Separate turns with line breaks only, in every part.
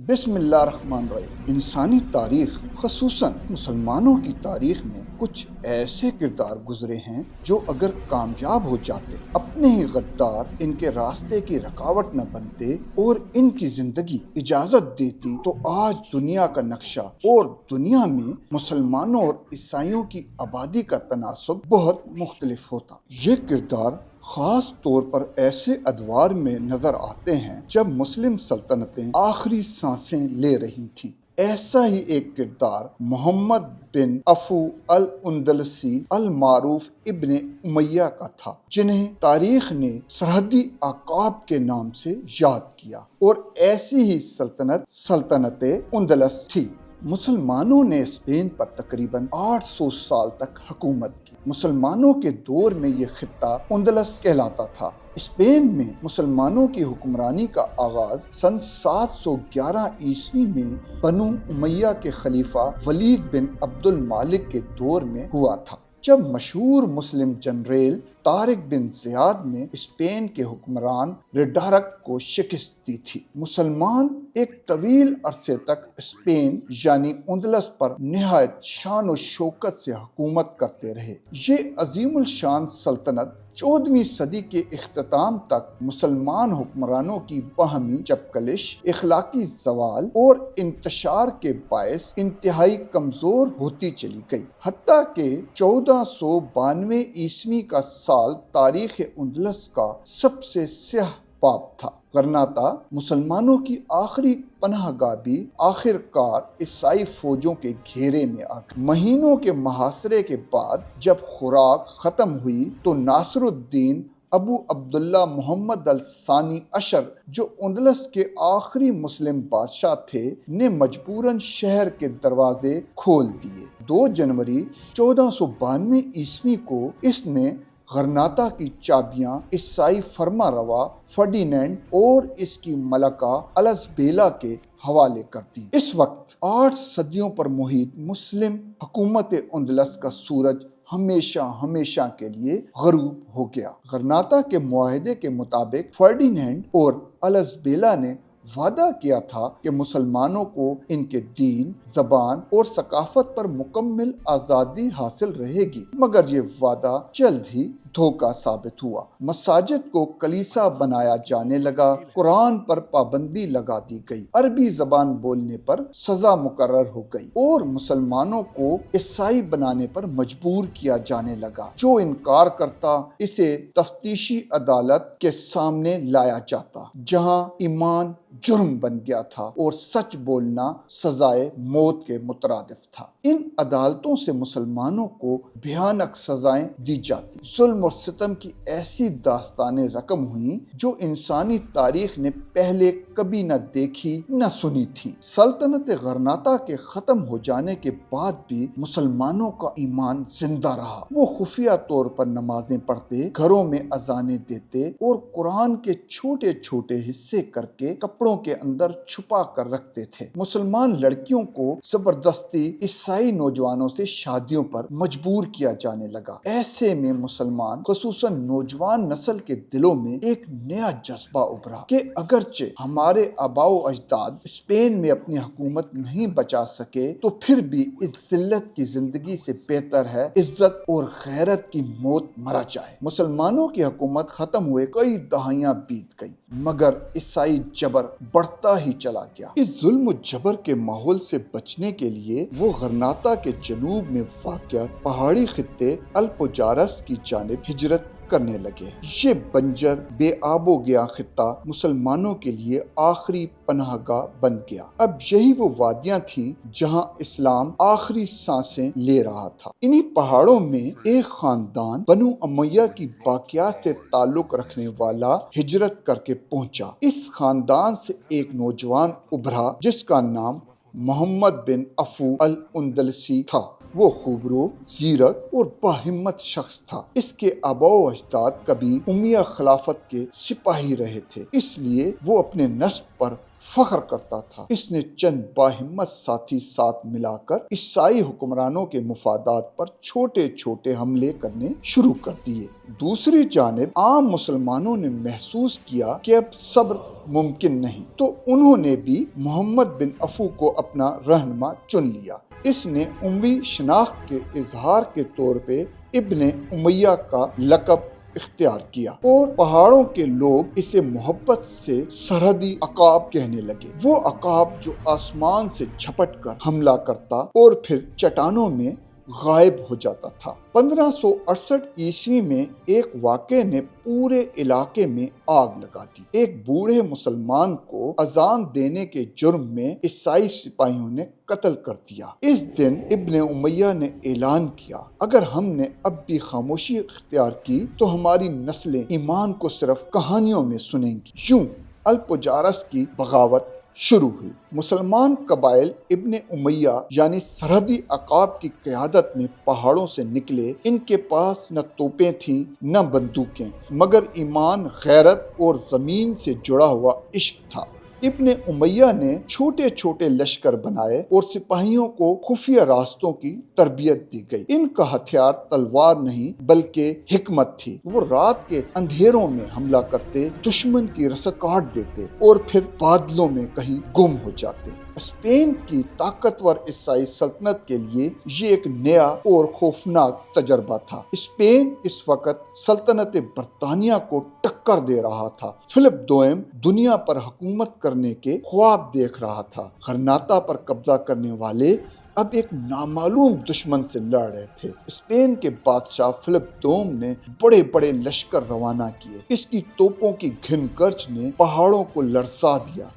بسم اللہ الرحمن الرحیم۔ انسانی تاریخ خصوصاً مسلمانوں کی تاریخ میں کچھ ایسے کردار گزرے ہیں جو اگر کامیاب ہو جاتے، اپنے ہی غدار ان کے راستے کی رکاوٹ نہ بنتے اور ان کی زندگی اجازت دیتی تو آج دنیا کا نقشہ اور دنیا میں مسلمانوں اور عیسائیوں کی آبادی کا تناسب بہت مختلف ہوتا۔ یہ کردار خاص طور پر ایسے ادوار میں نظر آتے ہیں جب مسلم سلطنتیں آخری سانسیں لے رہی تھیں۔ ایسا ہی ایک کردار محمد بن عفو الاندلسی المعروف ابن امیہ کا تھا، جنہیں تاریخ نے سرحدی عقاب کے نام سے یاد کیا، اور ایسی ہی سلطنت اندلس تھی۔ مسلمانوں نے اسپین پر تقریباً 800 سال تک حکومت کی۔ مسلمانوں کے دور میں یہ خطہ اندلس کہلاتا تھا۔ اسپین میں مسلمانوں کی حکمرانی کا آغاز سن 711 عیسوی میں بنو امیہ کے خلیفہ ولید بن عبد المالک کے دور میں ہوا تھا، جب مشہور مسلم جنرل طارق بن زیاد نے اسپین کے حکمران ریڈارک کو شکست دی تھی۔ مسلمان ایک طویل عرصے تک اسپین یعنی اندلس پر نہایت شان و شوکت سے حکومت کرتے رہے۔ یہ عظیم الشان سلطنت 14ویں صدی کے اختتام تک مسلمان حکمرانوں کی باہمی چپکلش، اخلاقی زوال اور انتشار کے باعث انتہائی کمزور ہوتی چلی گئی، حتیٰ کہ 1492 عیسوی کا سال تاریخ اندلس کا سب سے سیاہ باب تھا۔ غرناطہ مسلمانوں کی آخری پناہ گاہ بھی آخر کار عیسائی فوجوں کے گھیرے میں آ گئی۔ مہینوں کے محاصرے کے بعد جب خوراک ختم ہوئی تو ناصر الدین ابو عبداللہ محمد الثانی عشر، جو اندلس کے آخری مسلم بادشاہ تھے، نے مجبوراً شہر کے دروازے کھول دیے۔ 2 جنوری 1492 عیسوی کو اس نے غرناطہ کی چابیاں عیسائی فرما روا فرڈینینڈ اور اس کی ملکہ الزبیلا کے حوالے کر دی۔ اس وقت 8 صدیوں پر محیط مسلم حکومت اندلس کا سورج ہمیشہ کے لیے غروب ہو گیا۔ غرناطہ کے معاہدے کے مطابق فرڈینینڈ اور الزبیلا نے وعدہ کیا تھا کہ مسلمانوں کو ان کے دین، زبان اور ثقافت پر مکمل آزادی حاصل رہے گی، مگر یہ وعدہ جلد ہی دھوکہ ثابت ہوا۔ مساجد کو کلیسا بنایا جانے لگا، قرآن پر پابندی لگا دی گئی، عربی زبان بولنے پر سزا مقرر ہو گئی اور مسلمانوں کو عیسائی بنانے پر مجبور کیا جانے لگا۔ جو انکار کرتا اسے تفتیشی عدالت کے سامنے لایا جاتا، جہاں ایمان جرم بن گیا تھا اور سچ بولنا سزائے موت کے مترادف تھا۔ ان عدالتوں سے مسلمانوں کو بھیانک سزائیں دی جاتی۔ ظلم اور ستم کی ایسی داستانیں رقم ہوئیں جو انسانی تاریخ نے پہلے کبھی نہ دیکھی نہ سنی تھی۔ سلطنت غرناطہ کے ختم ہو جانے کے بعد بھی مسلمانوں کا ایمان زندہ رہا۔ وہ خفیہ طور پر نمازیں پڑھتے، گھروں میں اذانیں دیتے اور قرآن کے چھوٹے چھوٹے حصے کر کے کپڑوں کے اندر چھپا کر رکھتے تھے۔ مسلمان لڑکیوں کو زبردستی عیسائی نوجوانوں سے شادیوں پر مجبور کیا جانے لگا۔ ایسے میں مسلمان خصوصاً نوجوان نسل کے دلوں میں ایک نیا جذبہ ابھرا کہ اگرچہ ہمارے آباء و اجداد اسپین میں اپنی حکومت نہیں بچا سکے تو پھر بھی اس ذلت کی زندگی سے بہتر ہے عزت اور غیرت کی موت مرا جائے۔ مسلمانوں کی حکومت ختم ہوئے کئی دہائیاں بیت گئی، مگر عیسائی جبر بڑھتا ہی چلا گیا۔ اس ظلم و جبر کے ماحول سے بچنے کے لیے وہ غرناطہ کے جنوب میں واقع پہاڑی خطے الپجارس کی جانب ہجرت کرنے لگے۔ یہ بنجر بے آب و گیا خطہ مسلمانوں کے لیے آخری پناہ گاہ بن گیا۔ اب یہی وہ وادیاں تھیں جہاں اسلام آخری سانسیں لے رہا تھا۔ انہی پہاڑوں میں ایک خاندان بنو امیہ کی باقیات سے تعلق رکھنے والا ہجرت کر کے پہنچا۔ اس خاندان سے ایک نوجوان ابھرا جس کا نام محمد بن عفو الاندلسی تھا۔ وہ خوبرو، زیرک اور باہمت شخص تھا۔ اس کے آباء و اجداد کبھی امیہ خلافت کے سپاہی رہے تھے، اس لیے وہ اپنے نسب پر فخر کرتا تھا۔ اس نے چند باہمت ساتھی ساتھ ملا کر عیسائی حکمرانوں کے مفادات پر چھوٹے چھوٹے حملے کرنے شروع کر دیے۔ دوسری جانب عام مسلمانوں نے محسوس کیا کہ اب صبر ممکن نہیں، تو انہوں نے بھی محمد بن عفو کو اپنا رہنما چن لیا۔ اس نے اموی شناخت کے اظہار کے طور پہ ابن امیہ کا لقب اختیار کیا، اور پہاڑوں کے لوگ اسے محبت سے سرحدی عقاب کہنے لگے۔ وہ عقاب جو آسمان سے جھپٹ کر حملہ کرتا اور پھر چٹانوں میں غائب ہو جاتا تھا۔ 1568 عیسوی میں ایک واقعے نے پورے علاقے میں آگ لگا دی۔ ایک بوڑھے مسلمان کو اذان دینے کے جرم میں عیسائی سپاہیوں نے قتل کر دیا۔ اس دن ابن امیہ نے اعلان کیا، اگر ہم نے اب بھی خاموشی اختیار کی تو ہماری نسلیں ایمان کو صرف کہانیوں میں سنیں گی۔ یوں الپجارس کی بغاوت شروع ہوئی۔ مسلمان قبائل ابن امیہ یعنی سرحدی عقاب کی قیادت میں پہاڑوں سے نکلے۔ ان کے پاس نہ توپیں تھیں نہ بندوقیں، مگر ایمان، غیرت اور زمین سے جڑا ہوا عشق تھا۔ ابن امیہ نے چھوٹے چھوٹے لشکر بنائے اور سپاہیوں کو خفیہ راستوں کی تربیت دی گئی۔ ان کا ہتھیار تلوار نہیں بلکہ حکمت تھی۔ وہ رات کے اندھیروں میں حملہ کرتے، دشمن کی رسد کاٹ دیتے اور پھر بادلوں میں کہیں گم ہو جاتے۔ اسپین کی طاقتور عیسائی سلطنت کے لیے یہ ایک نیا اور خوفناک تجربہ تھا۔ اسپین اس وقت سلطنت برطانیہ کو ٹکر دے رہا تھا۔ فلپ دوئم دنیا پر حکومت کرنے کے خواب دیکھ رہا تھا۔ غرناطہ پر قبضہ کرنے والے اب ایک نامعلوم دشمن سے لڑ رہے تھے۔ اسپین کے بادشاہ فلپ دوم نے بڑے بڑے لشکر روانہ کیے۔ اس کی توپوں کی گھن گرج نے پہاڑوں کو لرزا دیا،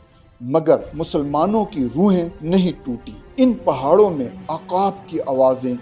مگر مسلمانوں کی روحیں نہیں ٹوٹی۔ ان پہاڑوں میں عقاب کی آوازیں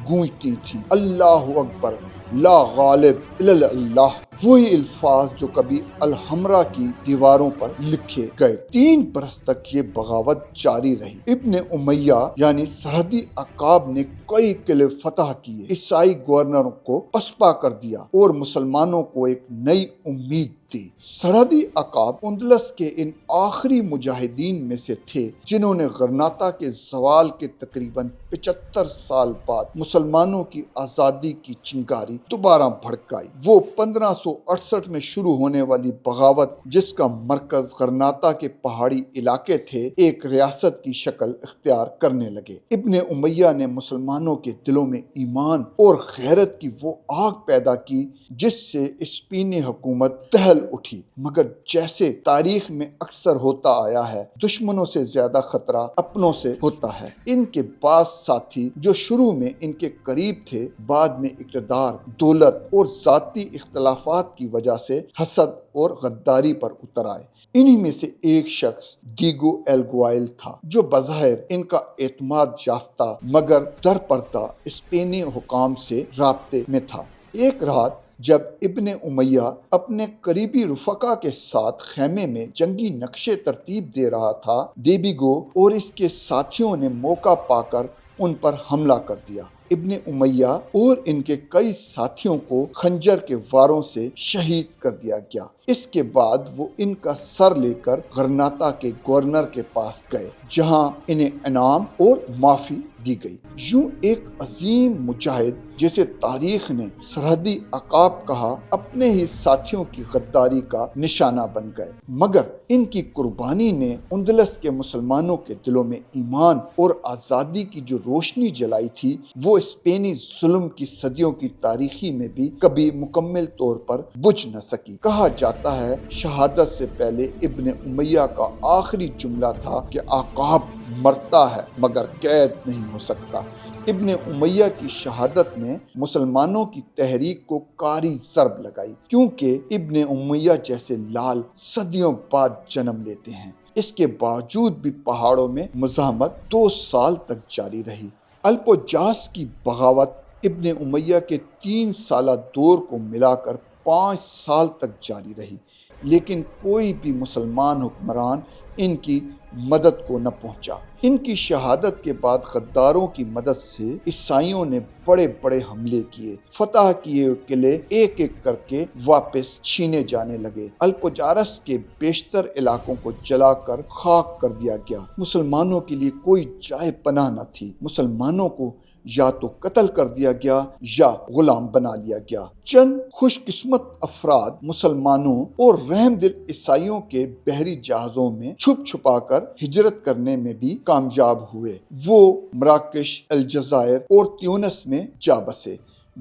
گونجتی تھیں، اللہ اکبر، لا غالب الا اللہ، وہی الفاظ جو کبھی الحمرا کی دیواروں پر لکھے گئے۔ 3 برس تک یہ بغاوت جاری رہی۔ ابن امیہ یعنی سرحدی عقاب نے کئی قلعے فتح کیے، عیسائی گورنروں کو پسپا کر دیا اور مسلمانوں کو ایک نئی امید دی۔ سرحدی عقاب اندلس کے ان آخری مجاہدین میں سے تھے جنہوں نے غرناطہ کے زوال کے تقریباً 75 سال بعد مسلمانوں کی آزادی کی چنگاری دوبارہ بھڑکائی۔ وہ 1568 میں شروع ہونے والی بغاوت، جس کا مرکز غرناطہ کے پہاڑی علاقے تھے، ایک ریاست کی شکل اختیار کرنے لگے۔ ابن امیہ نے مسلمانوں کے دلوں میں ایمان اور غیرت کی وہ آگ پیدا کی جس سے اسپینی حکومت دہل اٹھی، مگر جیسے تاریخ میں اکثر ہوتا آیا ہے، دشمنوں سے زیادہ خطرہ اپنوں سے ہوتا ہے۔ ان کے بعض ساتھی جو شروع میں ان کے قریب تھے، بعد میں اقتدار، دولت اور ذاتی اختلافات کی وجہ سے حسد اور غداری پر اتر آئے۔ انہی میں سے ایک شخص ڈیگو ایلگوائل تھا، جو بظاہر ان کا اعتماد یافتہ مگر درپردہ اسپینی حکام سے رابطے میں تھا۔ ایک رات جب ابن امیہ اپنے قریبی رفقا کے ساتھ خیمے میں جنگی نقشے ترتیب دے رہا تھا، دیبیگو اور اس کے ساتھیوں نے موقع پا کر ان پر حملہ کر دیا۔ ابن امیہ اور ان کے کئی ساتھیوں کو خنجر کے واروں سے شہید کر دیا گیا۔ اس کے بعد وہ ان کا سر لے کر غرناطہ کے گورنر کے پاس گئے، جہاں انہیں انعام اور معافی دی گئی۔ یوں ایک عظیم مجاہد جسے تاریخ نے سرحدی عقاب کہا، اپنے ہی ساتھیوں کی غداری کا نشانہ بن گئے، مگر ان کی قربانی نے اندلس کے مسلمانوں کے دلوں میں ایمان اور آزادی کی جو روشنی جلائی تھی، وہ اسپینی ظلم کی صدیوں کی تاریخی میں بھی کبھی مکمل طور پر بجھ نہ سکی۔ کہا جاتا ہے شہادت سے پہلے ابن امیہ کا آخری جملہ تھا کہ عقاب مرتا ہے مگر قید نہیں ہو سکتا۔ ابن امیہ کی شہادت نے مسلمانوں کی تحریک کو کاری ضرب لگائی، کیونکہ ابن امیہ جیسے لال صدیوں بعد جنم لیتے ہیں۔ اس کے باوجود بھی پہاڑوں میں مزاحمت 2 سال تک جاری رہی۔ الپجاس کی بغاوت ابن امیہ کے 3 سالہ دور کو ملا کر 5 سال تک جاری رہی، لیکن کوئی بھی مسلمان حکمران ان کی مدد کو نہ پہنچا۔ ان کی شہادت کے بعد غداروں کی مدد سے عیسائیوں نے بڑے بڑے حملے کیے، فتح کیے قلعے ایک ایک کر کے واپس چھینے جانے لگے۔ الپجارس کے بیشتر علاقوں کو جلا کر خاک کر دیا گیا۔ مسلمانوں کے لیے کوئی جائے پناہ نہ تھی۔ مسلمانوں کو یا تو قتل کر دیا گیا یا غلام بنا لیا گیا۔ چند خوش قسمت افراد مسلمانوں اور رحم دل عیسائیوں کے بحری جہازوں میں چھپ چھپا کر ہجرت کرنے میں بھی کامیاب ہوئے۔ وہ مراکش، الجزائر اور تیونس میں جا بسے،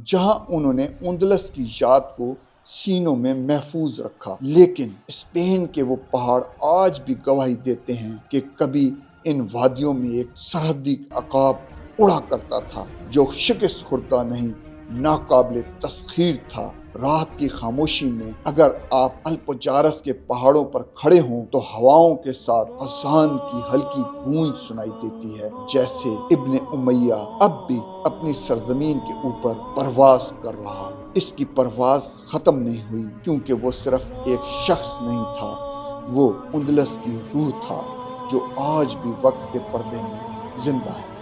جہاں انہوں نے اندلس کی یاد کو سینوں میں محفوظ رکھا۔ لیکن اسپین کے وہ پہاڑ آج بھی گواہی دیتے ہیں کہ کبھی ان وادیوں میں ایک سرحدی عقاب اڑا کرتا تھا جو شکست خوردہ نہیں، ناقابل تسخیر تھا۔ رات کی خاموشی میں اگر آپ الپجارس کے پہاڑوں پر کھڑے ہوں تو ہواؤں کے ساتھ اذان کی ہلکی گونج سنائی دیتی ہے، جیسے ابن امیہ اب بھی اپنی سرزمین کے اوپر پرواز کر رہا ہو۔ اس کی پرواز ختم نہیں ہوئی، کیونکہ وہ صرف ایک شخص نہیں تھا، وہ اندلس کی روح تھا جو آج بھی وقت کے پردے میں زندہ ہے۔